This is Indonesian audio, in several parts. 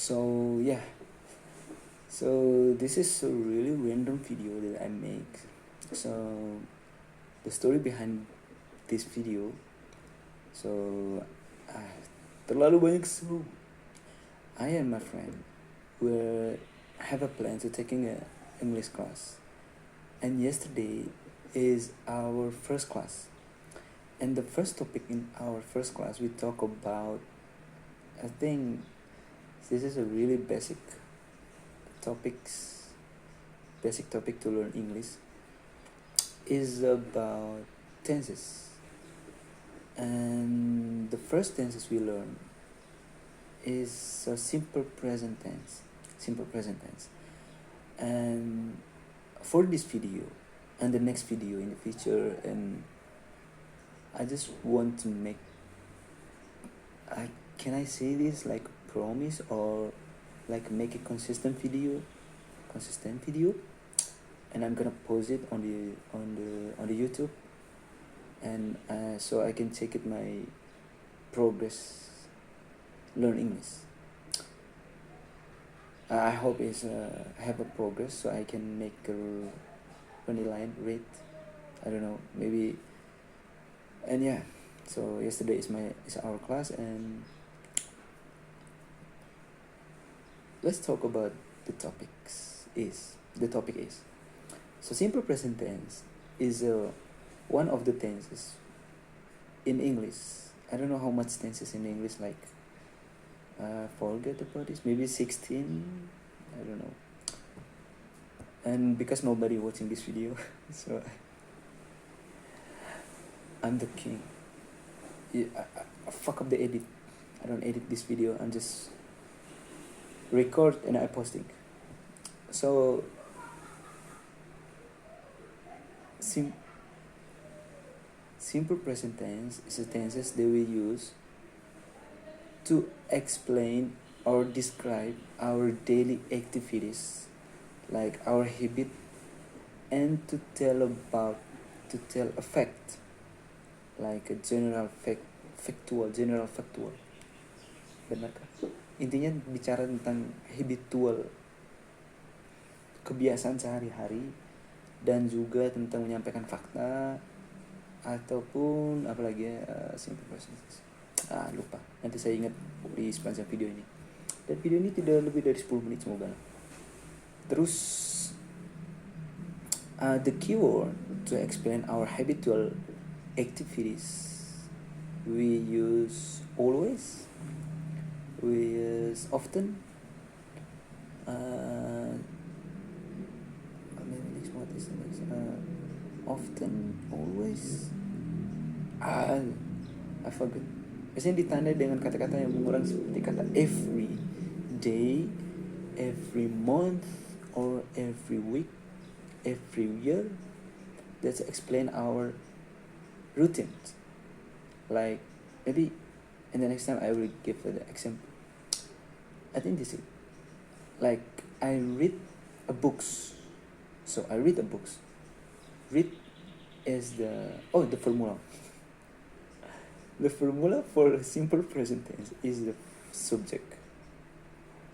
So yeah, so this is a really random video that I make. So the story behind this video, so uh, terlalu banyak so I and my friend will have a plan to taking a English class, and yesterday is our first class, and the first topic in our first class we talk about, I think this is a really topics basic topic to learn English, is about tenses. And the first tenses we learn is a simple present tense. And for this video and the next video in the future, and I just want to make, can I say this like promise, or like make a consistent video, and I'm gonna post it on the YouTube, and so I can check it my progress learn English. I hope is have a progress so I can make a penilaian rate. I don't know, maybe. And yeah, so yesterday is our class, and let's talk about the topic is so simple present tense is one of the tenses in English. I don't know how much tenses in English, like forget about this, maybe 16, I don't know. And because nobody watching this video, so I'm the king. Yeah, I fuck up the edit. I don't edit this video, I'm just record and I posting. So simple present tense is a tenses that we use to explain or describe our daily activities, like our habit, and to tell a fact, like a general factual. Benar kan? Intinya bicara tentang habitual, kebiasaan sehari-hari, dan juga tentang menyampaikan fakta ataupun apalagi ya, simple present tense. Lupa, nanti saya ingat di sepanjang video ini. Dan video ini tidak lebih dari 10 menit semoga. Terus the keyword to explain our habitual activities, we use always, we use often, what is the next? Often, always, I forgot. Biasanya ditandai dengan kata-kata yang mengulang seperti kata every day, every month, or every week, every year. Let's explain our routines. Like maybe in the next time I will give the example. I think this is like I read a books. So I read a books. Read is the formula. The formula for simple present tense is the subject.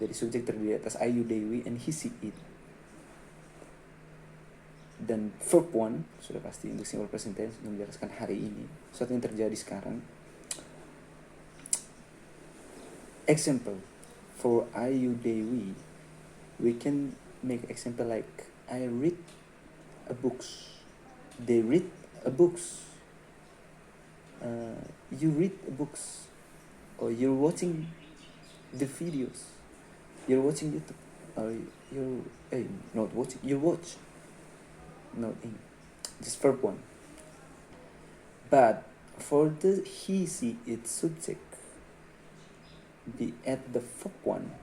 Jadi subjek terdiri atas I, you, they, we, and he, she, it. Dan verb one sudah pasti untuk simple present tense, untuk menjelaskan hari ini, sesuatu yang terjadi sekarang. Example for I, you, they, we can make example like I read a books, they read a books, you read books, or you're watching the videos, you're watching YouTube, or you watch, not in, just verb one. But for the he, she, it subject, we add the verb one,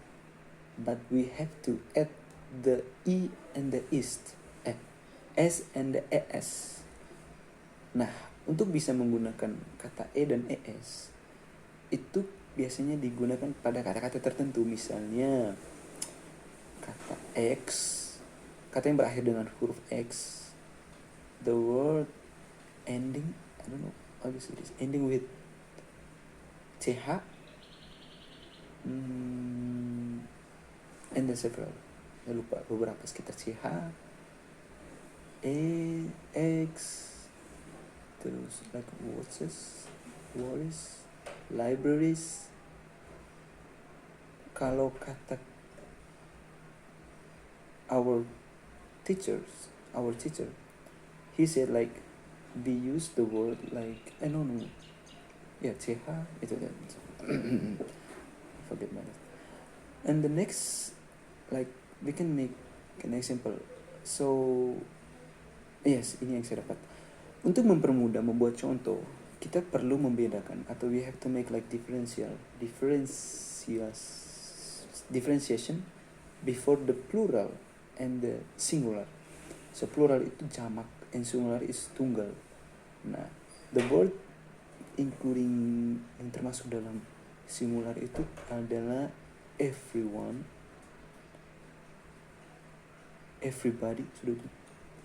but we have to add the e and the ist, s and the es. Nah, untuk bisa menggunakan kata e dan es, itu biasanya digunakan pada kata-kata tertentu. Misalnya kata x, kata yang berakhir dengan huruf x, the word ending, I don't know how to say this, ending with th, and then several, saya lupa beberapa, sekitar CH, X, terus like watches, worries, libraries. Kalau kata our teacher, he said like we use the word like no, yeah, CH itu kan. Forget my name. And the next, like we can make an example. So yes, ini yang saya dapat. Untuk mempermudah membuat contoh, kita perlu membedakan, atau we have to make like differentiation before the plural and the singular. So plural itu jamak and singular is tunggal. Nah, the word including yang termasuk dalam singular itu adalah everyone, everybody, sudah itu.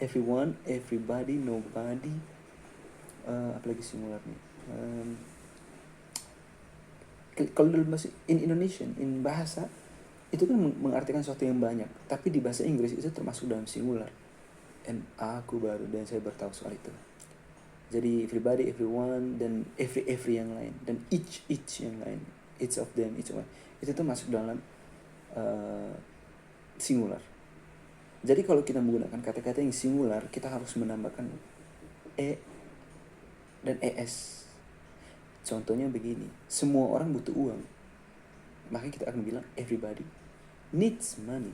Everyone, everybody, nobody. Apalagi singular nih. Kalau dalam bahasa in Indonesian, in bahasa itu kan mengartikan sesuatu yang banyak, tapi di bahasa Inggris itu termasuk dalam singular. And aku baru dan saya bertahu soal itu. Jadi everybody, everyone, dan every yang lain, dan each yang lain, each of them, each one, itu tuh masuk dalam singular. Jadi kalau kita menggunakan kata-kata yang singular, kita harus menambahkan e dan es. Contohnya begini, semua orang butuh uang, maka kita akan bilang everybody needs money.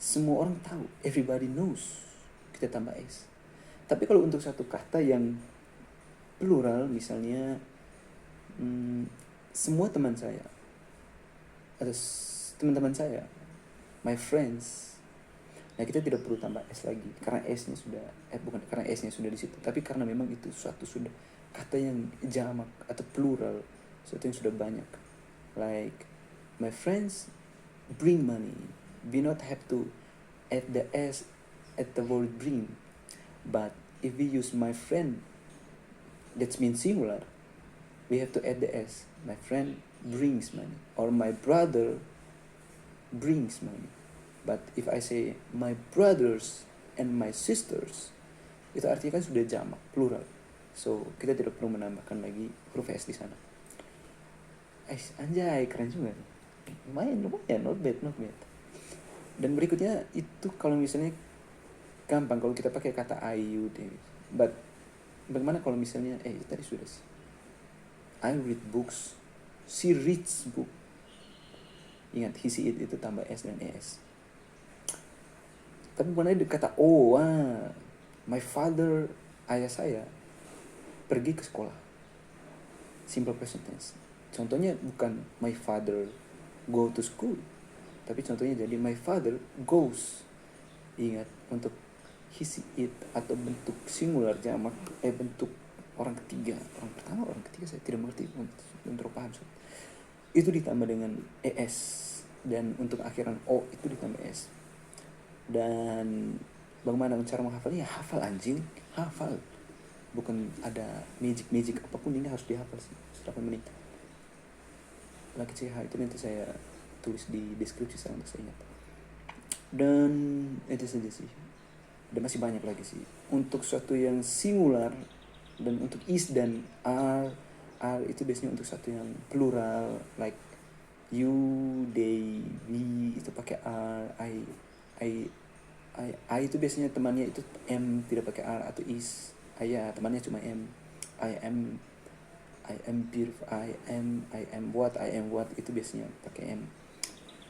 Semua orang tahu, everybody knows, kita tambah s. Tapi kalau untuk satu kata yang plural, misalnya semua teman saya atau teman-teman saya, my friends, nah kita tidak perlu tambah s lagi karena s-nya sudah bukan karena s-nya sudah di situ, tapi karena memang itu suatu sudah kata yang jamak atau plural, sesuatu yang sudah banyak. Like my friends bring money, we not have to add the s at the word bring. But if we use my friend, that means singular, we have to add the s. My friend brings money, or my brother brings money. But if I say my brothers and my sisters, itu artinya kan sudah jamak, plural. So kita tidak perlu menambahkan lagi huruf s di sana. Anjay, keren juga. Lumayan, not bad. Dan berikutnya itu kalau misalnya gampang kalau kita pakai kata I, you, they. But bagaimana kalau misalnya tadi sudah sih. I read books, she reads book. Ingat, he, see, it itu tambah s dan es. Tapi bukan ada kata my father, ayah saya pergi ke sekolah. Simple present tense. Contohnya bukan my father go to school, tapi contohnya jadi my father goes. Ingat, untuk he, see, it atau bentuk singular jamak, bentuk orang ketiga, orang pertama, orang ketiga saya tidak mengerti, belum terlalu paham. Itu ditambah dengan es, dan untuk akhiran o itu ditambah s. Dan bagaimana cara menghafalnya? Hafal anjing, hafal. Bukan ada magic apapun, ini harus dihafal sih. 8 menit. Lagi CH itu nanti saya tulis di deskripsi saya ingat. Dan itu saja sih. Dan masih banyak lagi sih. Untuk suatu yang singular dan untuk is dan are itu biasanya untuk satu yang plural, like you, they, we itu pakai are, I itu biasanya temannya itu m, tidak pakai are atau is. Temannya cuma m. I am beautiful, I am what itu biasanya pakai m.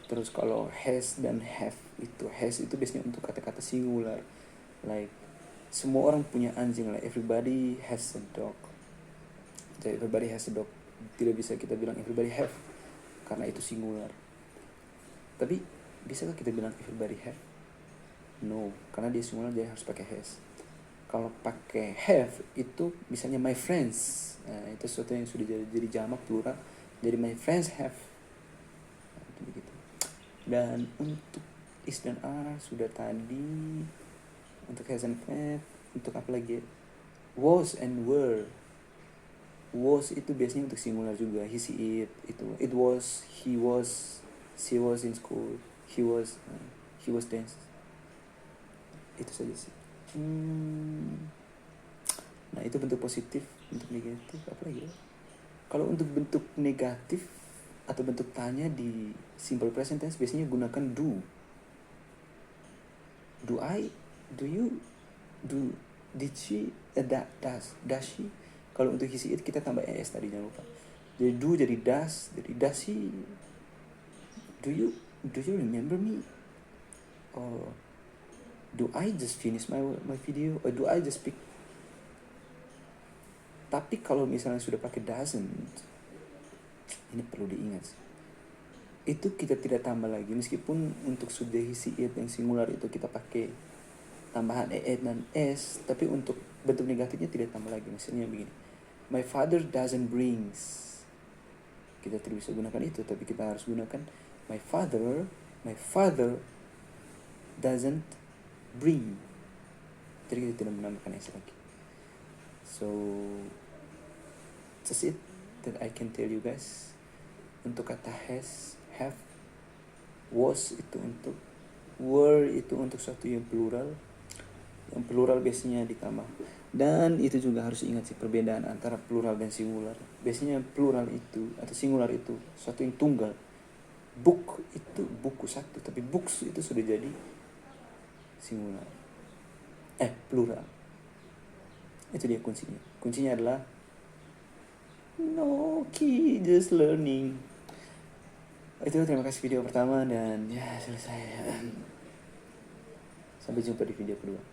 Terus kalau has dan have itu, has itu biasanya untuk kata-kata singular, like semua orang punya anjing, like everybody has a dog. Jadi everybody has a dog, tidak bisa kita bilang everybody have karena itu singular. Tapi bisakah kita bilang everybody have? No, karena dia singular, jadi harus pakai has. Kalau pakai have itu misalnya my friends, itu sesuatu yang sudah jadi jamak plural, jadi my friends have. Itu begitu. Dan untuk is dan are sudah tadi. Untuk has and have, untuk apa lagi? Was and were. Was itu biasanya untuk singular juga. He, see, it itu. It was, he was, she was in school, he was dance. Itu saja sih. Nah itu bentuk positif. Bentuk negatif apa lagi ya? Kalau untuk bentuk negatif atau bentuk tanya di simple present tense biasanya gunakan do. Do I, do you, do, did she, does she. Kalau untuk he it kita tambah es tadi, jangan lupa. Jadi do jadi does he, do you remember me, or do I just finish my video, or do I just speak. Tapi kalau misalnya sudah pakai doesn't, ini perlu diingat sih. Itu kita tidak tambah lagi, meskipun untuk sudah isi it yang singular itu kita pakai tambahan dan s, tapi untuk bentuk negatifnya tidak tambah lagi. Misalnya begini, my father doesn't brings, kita tidak bisa gunakan itu, tapi kita harus gunakan my father doesn't bring. Jadi kita tidak menambahkan s lagi. So that's it that I can tell you guys. Untuk kata has, have, was itu untuk, were itu untuk suatu yang plural. Yang plural biasanya ditambah. Dan itu juga harus ingat sih perbedaan antara plural dan singular. Biasanya plural itu atau singular itu suatu yang tunggal. Book itu buku satu, tapi books itu sudah jadi singular. Plural. Itu dia kuncinya. Kuncinya adalah no key, just learning. Itu terima kasih video pertama dan ya selesai. Sampai jumpa di video kedua.